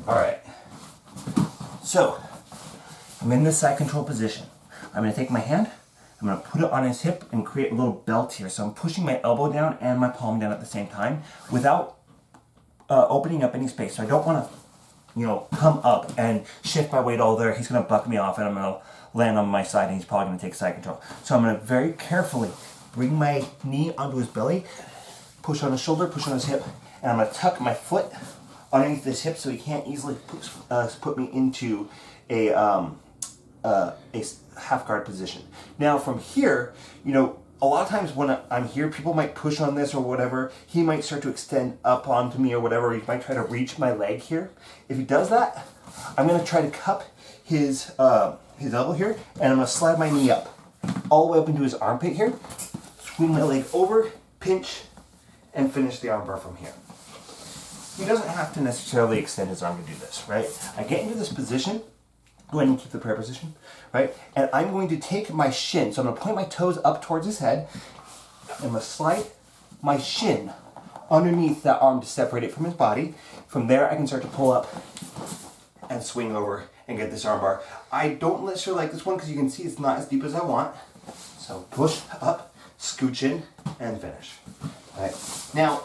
All right. So, I'm in this side control position. I'm gonna take my hand, I'm gonna put it on his hip and create a little belt here. So I'm pushing my elbow down and my palm down at the same time without opening up any space. So I don't wanna, come up and shift my weight all there. He's gonna buck me off and I'm gonna land on my side and he's probably gonna take side control. So I'm gonna very carefully bring my knee onto his belly, push on his shoulder, push on his hip, and I'm gonna tuck my foot underneath his hip so he can't easily put me into a half guard position. Now from here, a lot of times when I'm here, people might push on this or whatever. He might start to extend up onto me or whatever. He might try to reach my leg here. If he does that, I'm gonna try to cup his elbow here, and I'm gonna slide my knee up, all the way up into his armpit here, swing my leg over, pinch, and finish the armbar from here. He doesn't have to necessarily extend his arm to do this, right? I get into this position, go ahead and keep the prayer position, right? And I'm going to take my shin, so I'm gonna point my toes up towards his head, I'm gonna slide my shin underneath that arm to separate it from his body. From there, I can start to pull up and swing over and get this arm bar. I don't necessarily like this one because you can see it's not as deep as I want. So push up, scooch in, and finish. All right. Now,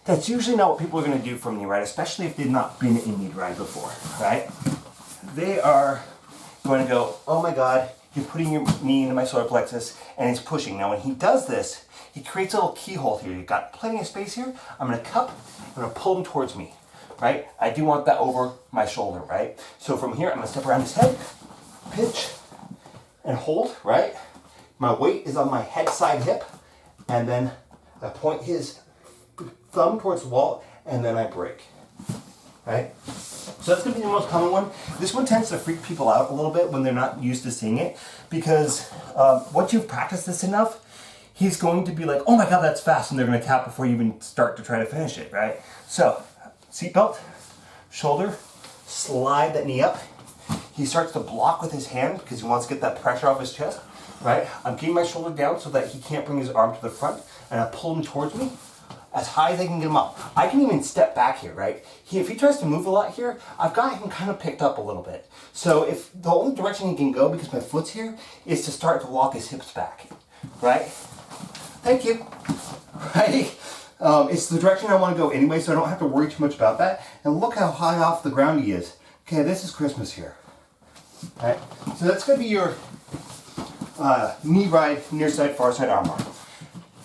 that's usually not what people are going to do from Kneeride, especially if they've not been in Kneeride before, right? They are going to go, oh my God, you're putting your knee into my solar plexus, and he's pushing. Now, when he does this, he creates a little keyhole here. You've got plenty of space here. I'm going to cup, I'm going to pull him towards me, right? I do want that over my shoulder, right? So from here, I'm going to step around his head, pinch, and hold, right? My weight is on my head side hip, and then I point his thumb towards the wall, and then I break, right? So that's gonna be the most common one. This one tends to freak people out a little bit when they're not used to seeing it, because once you've practiced this enough, he's going to be like, oh my God, that's fast, and they're gonna tap before you even start to try to finish it, right? So, seatbelt, shoulder, slide that knee up. He starts to block with his hand because he wants to get that pressure off his chest, right? I'm keeping my shoulder down so that he can't bring his arm to the front, and I pull him towards me as high as I can get him up. I can even step back here, right? If he tries to move a lot here, I've got him kind of picked up a little bit. So if the only direction he can go, because my foot's here, is to start to walk his hips back, right? Thank you, right? It's the direction I want to go anyway, so I don't have to worry too much about that. And look how high off the ground he is. Okay, this is Christmas here. All right, so that's going to be your Kneeride, near side, far side armbar.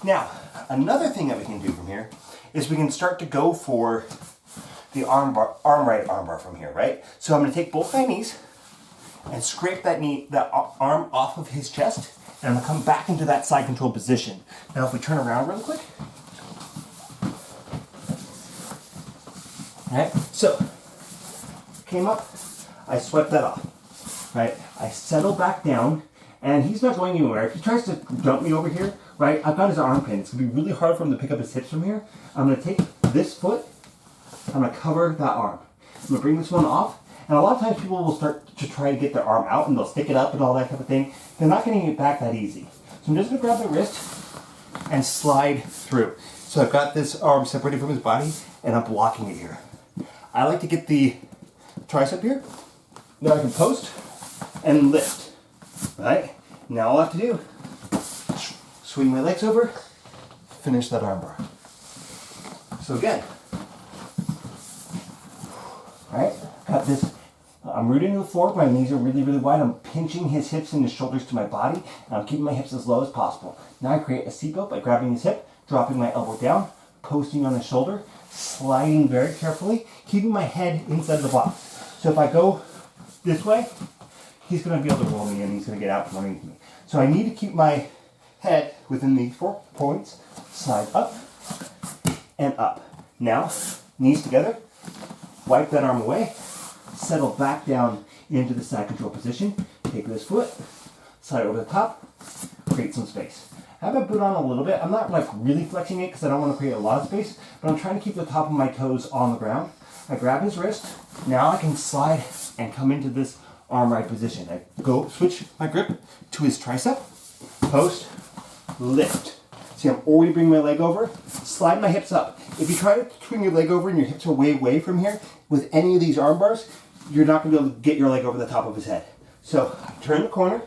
Now, another thing that we can do from here is we can start to go for the arm right armbar from here, right? So I'm going to take both my knees and scrape that arm off of his chest, and I'm going to come back into that side control position. Now, if we turn around real quick, all right? So, came up, I swept that off, right? I settle back down, and he's not going anywhere. If he tries to dump me over here, right, I've got his arm pin. It's going to be really hard for him to pick up his hips from here. I'm going to take this foot, I'm going to cover that arm. I'm going to bring this one off, and a lot of times people will start to try to get their arm out, and they'll stick it up and all that type of thing. They're not getting it back that easy. So I'm just going to grab my wrist and slide through. So I've got this arm separated from his body, and I'm blocking it here. I like to get the tricep here. Now I can post and lift, right? Now all I have to do, swing my legs over, finish that armbar. So again, right? Got this, I'm rooted into the floor, my knees are really, really wide. I'm pinching his hips and his shoulders to my body, and I'm keeping my hips as low as possible. Now I create a seatbelt by grabbing his hip, dropping my elbow down, posting on his shoulder, sliding very carefully, keeping my head inside the box. So if I go this way, he's going to be able to roll me and he's going to get out from underneath me. So I need to keep my head within these 4 points, slide up and up. Now, knees together, wipe that arm away, settle back down into the side control position, take this foot, slide over the top, create some space. I have my boot on a little bit. I'm not like really flexing it because I don't want to create a lot of space, but I'm trying to keep the top of my toes on the ground. I grab his wrist. Now I can slide and come into this arm right position. I go switch my grip to his tricep, post, lift. See See, I'm already bringing my leg over. Slide my hips up. If you try to swing your leg over and your hips are way away from here, with any of these arm bars, you're not going to be able to get your leg over the top of his head. So, turn the corner,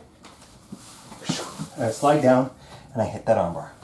and I slide down, and I hit that arm bar.